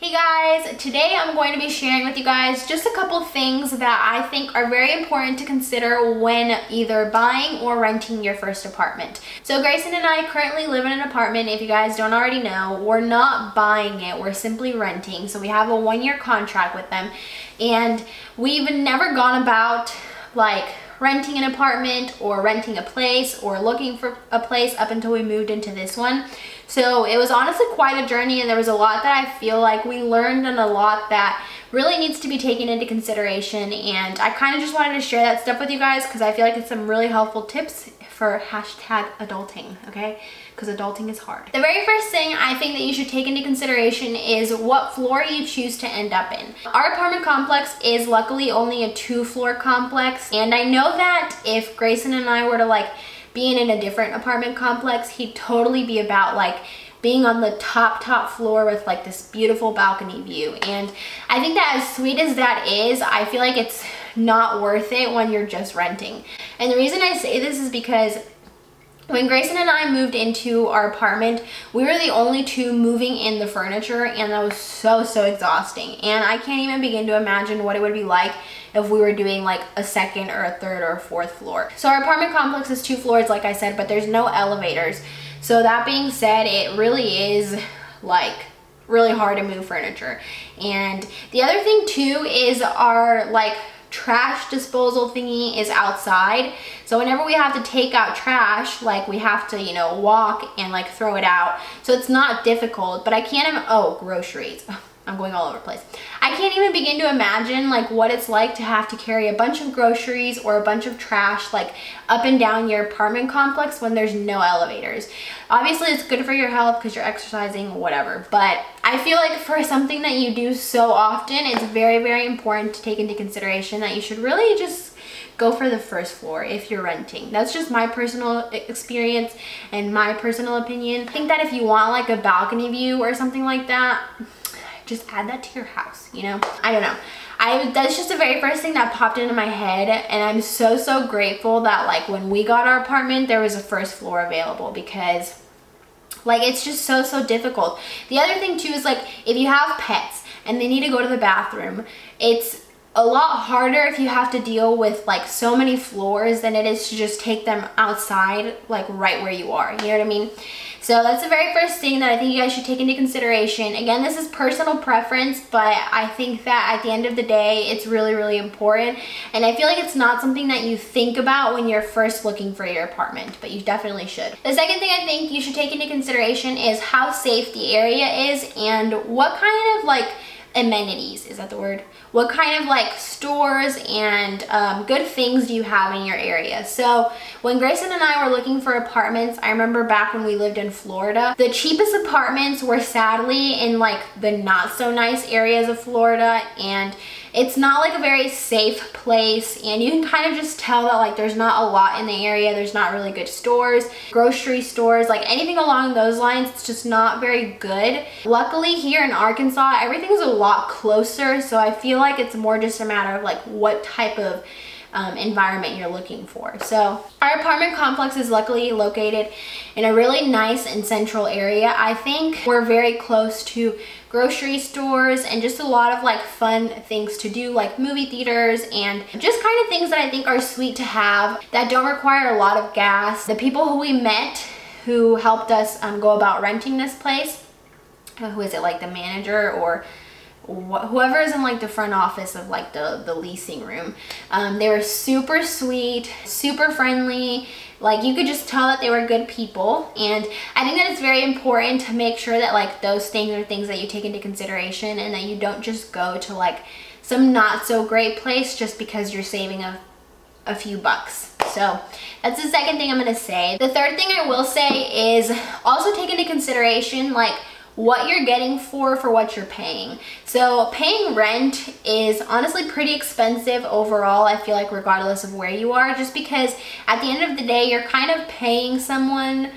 Hey guys, today I'm going to be sharing with you guys just a couple things that I think are very important to consider when either buying or renting your first apartment. So Grayson and I currently live in an apartment. If you guys don't already know, we're not buying it, we're simply renting. So we have a 1-year contract with them, and we've never gone about like renting an apartment or renting a place or looking for a place up until we moved into this one. So it was honestly quite a journey, and there was a lot that I feel like we learned and a lot that really needs to be taken into consideration, and I kind of just wanted to share that stuff with you guys because I feel like it's some really helpful tips for #adulting, okay? Because adulting is hard. The very first thing I think that you should take into consideration is what floor you choose to end up in. Our apartment complex is luckily only a 2-floor complex, and I know that if Grayson and I were to like being in a different apartment complex, he'd totally be about like being on the top floor with like this beautiful balcony view. And I think that as sweet as that is, I feel like it's not worth it when you're just renting. And the reason I say this is because when Grayson and I moved into our apartment, we were the only two moving in the furniture, and that was so exhausting. And I can't even begin to imagine what it would be like if we were doing like a 2nd or a 3rd or a 4th floor. So our apartment complex is 2 floors, like I said, but there's no elevators. So that being said, it really is like really hard to move furniture. And the other thing too is our like trash disposal thingy is outside. So whenever we have to take out trash, like we have to, you know, walk and like throw it out. So it's not difficult, but I can't even, oh, groceries. I'm going all over the place. I can't even begin to imagine like what it's like to have to carry a bunch of groceries or a bunch of trash like up and down your apartment complex when there's no elevators. Obviously it's good for your health because you're exercising, whatever, but I feel like for something that you do so often, it's very important to take into consideration that you should really just go for the 1st floor if you're renting. That's just my personal experience and my personal opinion. I think that if you want like a balcony view or something like that, just add that to your house, you know? I don't know. That's just the very first thing that popped into my head, and I'm so grateful that like when we got our apartment, there was a 1st floor available, because like it's just so difficult. The other thing too is like if you have pets and they need to go to the bathroom, it's a lot harder if you have to deal with like so many floors than it is to just take them outside like right where you are, you know what I mean? So that's the very first thing that I think you guys should take into consideration. Again, this is personal preference, but I think that at the end of the day, it's really important. And I feel like it's not something that you think about when you're first looking for your apartment, but you definitely should. The second thing I think you should take into consideration is how safe the area is and what kind of like amenities, is that the word? What kind of like stores and good things do you have in your area? So when Grayson and I were looking for apartments, I remember back when we lived in Florida, the cheapest apartments were sadly in like the not so nice areas of Florida, and it's not like a very safe place, and you can kind of just tell that like there's not a lot in the area. There's not really good stores, grocery stores, like anything along those lines. It's just not very good. Luckily here in Arkansas, everything's a lot closer, so I feel like it's more just a matter of like what type of environment you're looking for. So our apartment complex is luckily located in a really nice and central area. I think we're very close to grocery stores and just a lot of like fun things to do, like movie theaters and just kind of things that I think are sweet to have that don't require a lot of gas. The people who we met who helped us go about renting this place, who is it, like the manager or whoever is in like the front office of like the leasing room, they were super sweet, super friendly. Like you could just tell that they were good people, and I think that it's very important to make sure that like those things are things that you take into consideration, and that you don't just go to like some not so great place just because you're saving a few bucks. So that's the second thing I'm gonna say. The third thing I will say is also take into consideration like what you're getting for what you're paying. So paying rent is honestly pretty expensive overall, I feel like, regardless of where you are, just because at the end of the day, you're kind of paying someone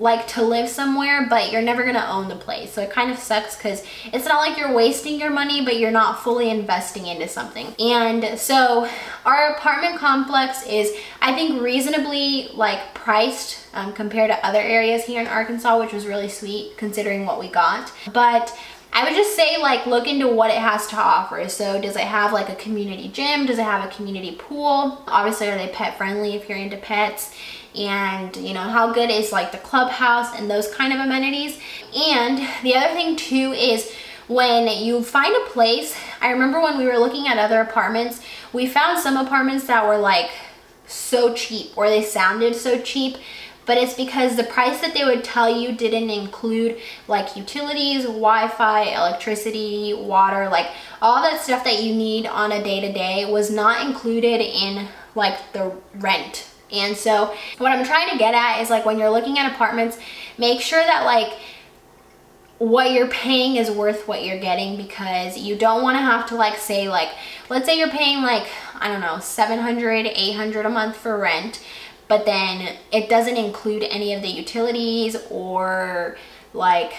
like to live somewhere, but you're never gonna own the place. So it kind of sucks because it's not like you're wasting your money, but you're not fully investing into something. And so our apartment complex is, I think, reasonably like priced compared to other areas here in Arkansas, which was really sweet considering what we got. But I would just say like look into what it has to offer. So does it have like a community gym? Does it have a community pool? Obviously, are they pet friendly if you're into pets? And you know, how good is like the clubhouse and those kind of amenities? And the other thing too is when you find a place, I remember when we were looking at other apartments, we found some apartments that were like so cheap, or they sounded so cheap, but it's because the price that they would tell you didn't include like utilities, Wi-Fi, electricity, water, like all that stuff that you need on a day-to-day was not included in like the rent. And so what I'm trying to get at is like when you're looking at apartments, make sure that like what you're paying is worth what you're getting, because you don't want to have to like say like, let's say you're paying like, I don't know, $700, $800 a month for rent, but then it doesn't include any of the utilities or like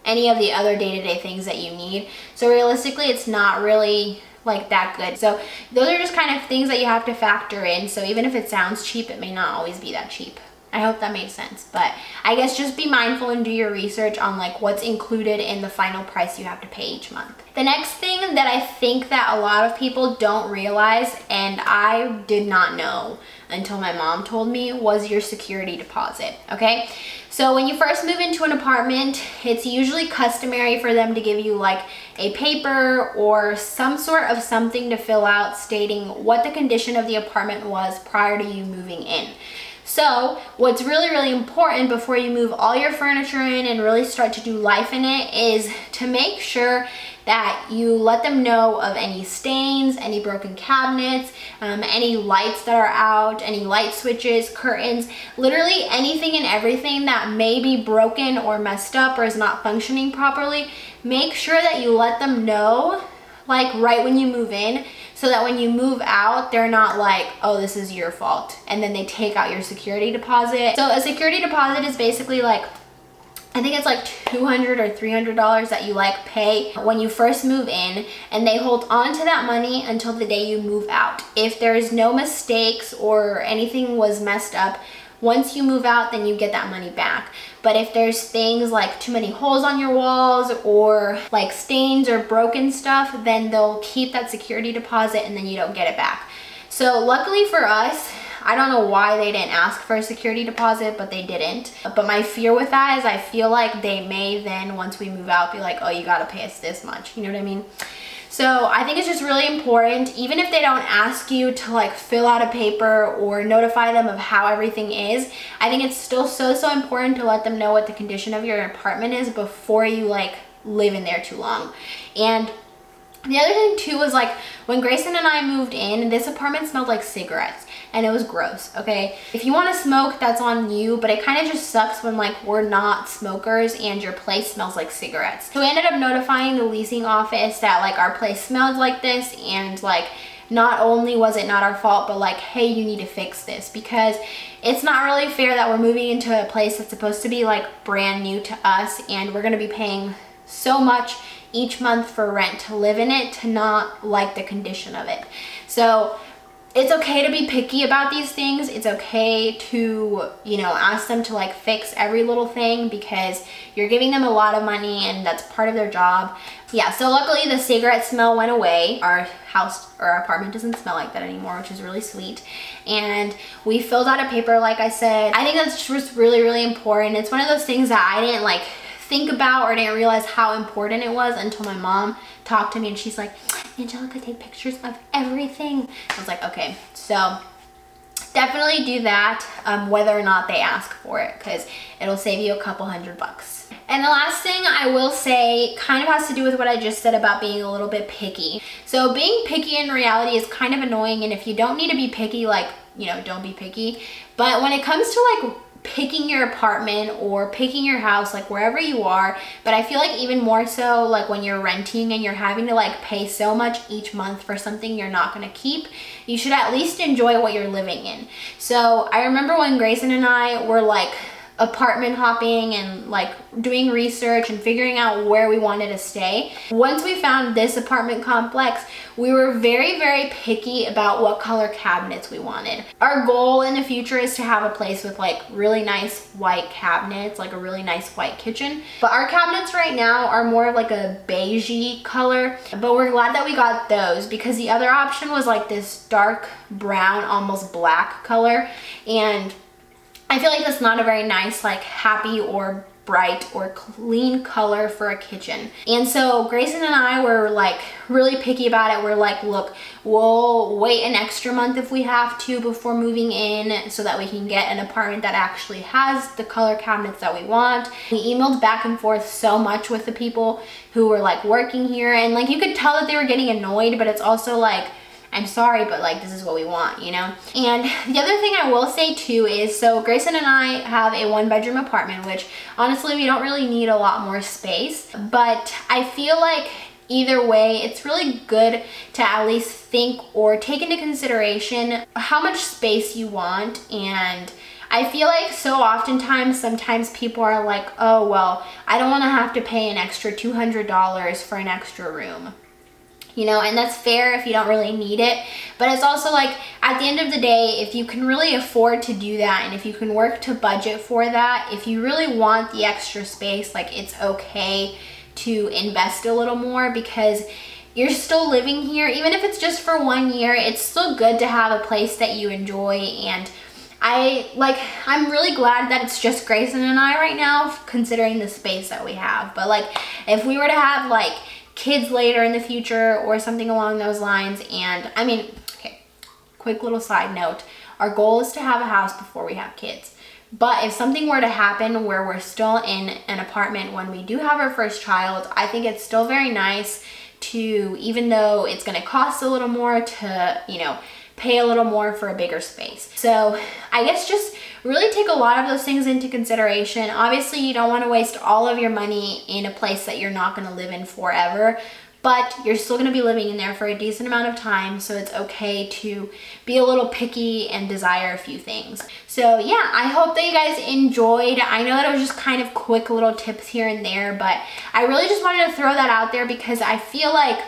any of the other day-to-day things that you need. So realistically, it's not really like that good. So those are just kind of things that you have to factor in. So even if it sounds cheap, it may not always be that cheap. I hope that made sense, but I guess just be mindful and do your research on like what's included in the final price you have to pay each month. The next thing that I think that a lot of people don't realize, and I did not know until my mom told me, was your security deposit, okay? So when you first move into an apartment, it's usually customary for them to give you like a paper or some sort of something to fill out stating what the condition of the apartment was prior to you moving in. So what's really, really important before you move all your furniture in and really start to do life in it is to make sure that you let them know of any stains, any broken cabinets, any lights that are out, any light switches, curtains, literally anything and everything that may be broken or messed up or is not functioning properly. Make sure that you let them know like right when you move in, so that when you move out, they're not like, oh, this is your fault, and then they take out your security deposit. So a security deposit is basically like, I think it's like $200 or $300 that you like pay when you first move in, and they hold on to that money until the day you move out. If there's no mistakes or anything was messed up, once you move out, then you get that money back. But if there's things like too many holes on your walls or like stains or broken stuff, then they'll keep that security deposit and then you don't get it back. So luckily for us, I don't know why they didn't ask for a security deposit, but they didn't. But my fear with that is I feel like they may then, once we move out, be like, oh, you gotta pay us this much. You know what I mean? So I think it's just really important, even if they don't ask you to like fill out a paper or notify them of how everything is, I think it's still so important to let them know what the condition of your apartment is before you like live in there too long. And the other thing too was like when Grayson and I moved in, this apartment smelled like cigarettes. And it was gross, okay? If you want to smoke, that's on you, but it kind of just sucks when like we're not smokers and your place smells like cigarettes. So we ended up notifying the leasing office that like our place smelled like this, and like not only was it not our fault, but like, hey, you need to fix this, because it's not really fair that we're moving into a place that's supposed to be like brand new to us, and we're gonna be paying so much each month for rent to live in it to not like the condition of it. So it's okay to be picky about these things. It's okay to, you know, ask them to like fix every little thing, because you're giving them a lot of money and that's part of their job. Yeah, so luckily the cigarette smell went away. Our house or our apartment doesn't smell like that anymore, which is really sweet. And we filled out a paper, like I said. I think that's just really, really important. It's one of those things that I didn't like think about or didn't realize how important it was until my mom talked to me and she's like, Angelica, take pictures of everything. I was like, okay, so definitely do that, whether or not they ask for it, because it'll save you a couple $100. And the last thing I will say kind of has to do with what I just said about being a little bit picky. So being picky in reality is kind of annoying, and if you don't need to be picky, like, you know, don't be picky. But when it comes to like picking your apartment or picking your house, like wherever you are, but I feel like even more so like when you're renting and you're having to like pay so much each month for something you're not going to keep, you should at least enjoy what you're living in. So I remember when Grayson and I were like apartment hopping and like doing research and figuring out where we wanted to stay. Once we found this apartment complex, we were very, very picky about what color cabinets we wanted. Our goal in the future is to have a place with like really nice white cabinets, like a really nice white kitchen. But our cabinets right now are more of like a beigey color, but we're glad that we got those because the other option was like this dark brown, almost black color. And I feel like that's not a very nice, like happy or bright or clean color for a kitchen. And so Grayson and I were like really picky about it. We're like, look, we'll wait an extra month if we have to before moving in so that we can get an apartment that actually has the color cabinets that we want. We emailed back and forth so much with the people who were like working here, and like you could tell that they were getting annoyed, but it's also like, I'm sorry, but like this is what we want, you know? And the other thing I will say too is, so Grayson and I have a 1-bedroom apartment, which honestly we don't really need a lot more space, but I feel like either way it's really good to at least think or take into consideration how much space you want. And I feel like so oftentimes, sometimes people are like, oh, well, I don't want to have to pay an extra $200 for an extra room. You know, and that's fair if you don't really need it, but it's also like at the end of the day, if you can really afford to do that and if you can work to budget for that, if you really want the extra space, like it's okay to invest a little more because you're still living here. Even if it's just for 1 year, it's still good to have a place that you enjoy. And I'm really glad that it's just Grayson and I right now, considering the space that we have. But like if we were to have like kids later in the future or something along those lines, and I mean, okay, quick little side note, our goal is to have a house before we have kids. But if something were to happen where we're still in an apartment when we do have our first child, I think it's still very nice to, even though it's going to cost a little more, to, you know, pay a little more for a bigger space. So I guess just really take a lot of those things into consideration. Obviously, you don't want to waste all of your money in a place that you're not going to live in forever, but you're still going to be living in there for a decent amount of time, so it's okay to be a little picky and desire a few things. So yeah, I hope that you guys enjoyed. I know that it was just kind of quick little tips here and there, but I really just wanted to throw that out there because I feel like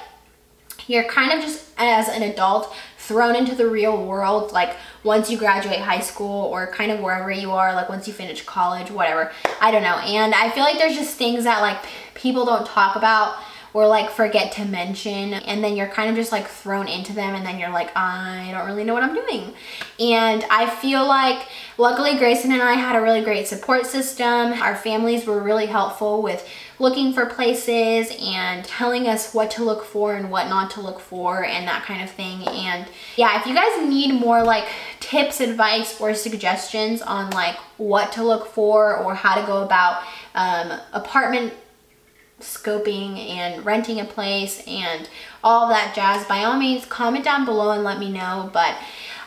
you're kind of just, as an adult, thrown into the real world, like once you graduate high school or kind of wherever you are, like once you finish college, whatever, I don't know. And I feel like there's just things that like people don't talk about or like forget to mention, and then you're kind of just like thrown into them, and then you're like, I don't really know what I'm doing. And I feel like luckily Grayson and I had a really great support system. Our families were really helpful with looking for places and telling us what to look for and what not to look for and that kind of thing. And yeah, if you guys need more like tips, advice, or suggestions on like what to look for or how to go about apartment scoping and renting a place and all of that jazz, by all means comment down below and let me know. But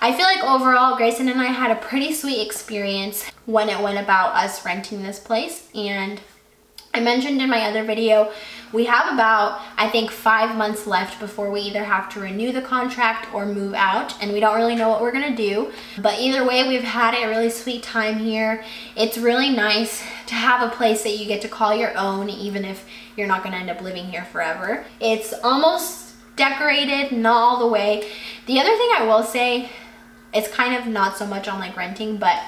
I feel like overall Grayson and I had a pretty sweet experience when it went about us renting this place. And I mentioned in my other video, we have about, I think, 5 months left before we either have to renew the contract or move out, and we don't really know what we're gonna do. But either way, we've had a really sweet time here. It's really nice to have a place that you get to call your own, even if you're not gonna end up living here forever. It's almost decorated, not all the way. The other thing I will say, it's kind of not so much on like renting, but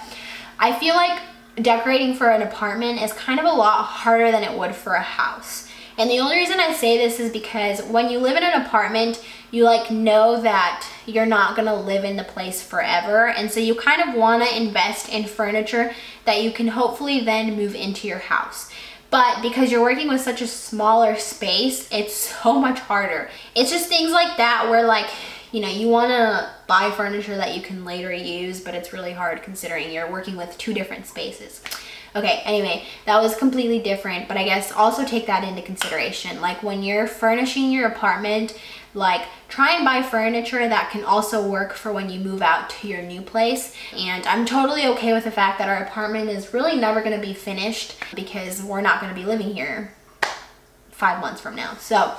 I feel like decorating for an apartment is kind of a lot harder than it would for a house. And the only reason I say this is because when you live in an apartment, you like know that you're not gonna live in the place forever, and so you kind of want to invest in furniture that you can hopefully then move into your house. But because you're working with such a smaller space, it's so much harder. It's just things like that where like, you know, you want to buy furniture that you can later use, but it's really hard considering you're working with 2 different spaces. Okay, anyway, that was completely different, but I guess also take that into consideration. Like when you're furnishing your apartment, like try and buy furniture that can also work for when you move out to your new place. And I'm totally okay with the fact that our apartment is really never going to be finished because we're not going to be living here 5 months from now. So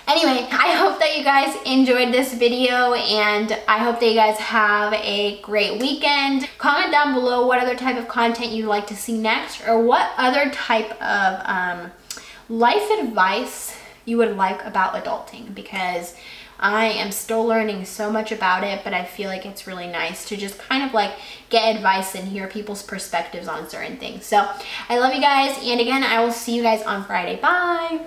Anyway, I hope that you guys enjoyed this video, and I hope that you guys have a great weekend. Comment down below what other type of content you'd like to see next, or what other type of life advice you would like about adulting, because I am still learning so much about it, but I feel like it's really nice to just kind of like get advice and hear people's perspectives on certain things. So I love you guys, and again, I will see you guys on Friday. Bye!